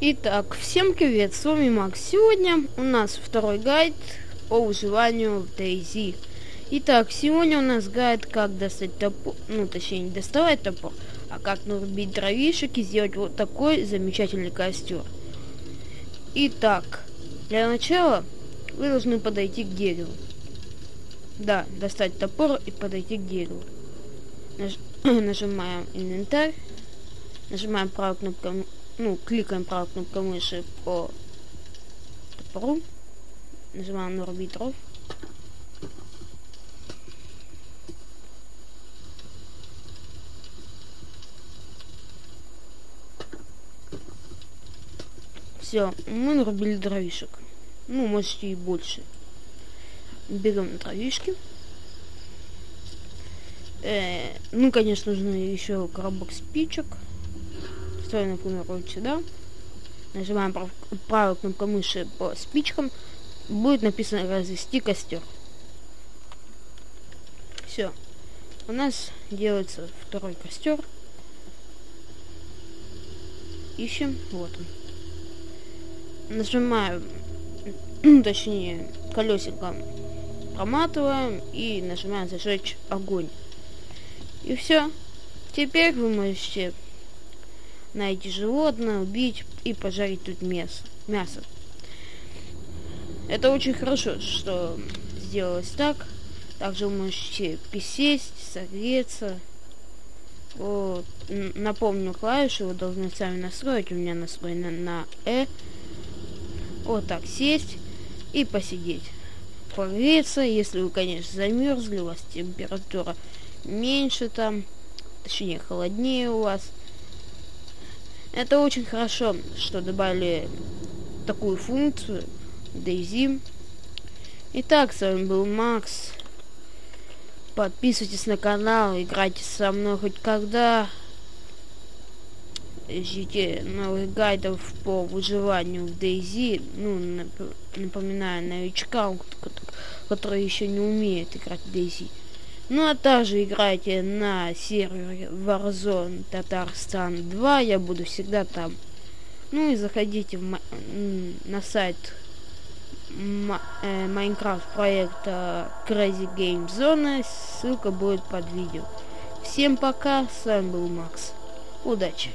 Итак, всем привет, с вами Макс. Сегодня у нас второй гайд по выживанию в DayZ. Итак, сегодня у нас гайд, как достать топор, точнее не доставать топор, а как нарубить дровишек и сделать вот такой замечательный костер. Итак, для начала вы должны подойти к дереву. Да, достать топор и подойти к дереву. Нажимаем инвентарь, нажимаем правой кнопкой, кликаем правой кнопкой мыши по топору, нажимаем нарубить дров. Все, мы нарубили дровишек. Можете и больше. Берем дровишки. Конечно, нужно еще коробок спичек. Ставим, например, вот сюда. Нажимаем правой кнопкой мыши по спичкам. Будет написано «Развести костер». Все. У нас делается второй костер. Ищем. Вот он. Нажимаем, точнее, колесиком проматываем и нажимаем «Зажечь огонь». И все. Теперь вы можете найти животное, убить и пожарить тут мясо. Это очень хорошо, что сделалось так. Также вы можете присесть, согреться. Вот. Напомню, клавиши вы должны сами настроить. У меня настроено на E. Вот так сесть и посидеть. Погреться, если вы, конечно, замерзли, у вас температура меньше там, точнее холоднее у вас. Это очень хорошо, что добавили такую функцию в DayZ. Итак, с вами был Макс. Подписывайтесь на канал, играйте со мной хоть когда. Ждите новых гайдов по выживанию в DayZ. Напоминаю новичкам, которые еще не умеют играть в DayZ. А также играйте на сервере Warzone Татарстан 2, я буду всегда там. И заходите на сайт Майнкрафт проекта Crazy Game Zone, ссылка будет под видео. Всем пока, с вами был Макс. Удачи!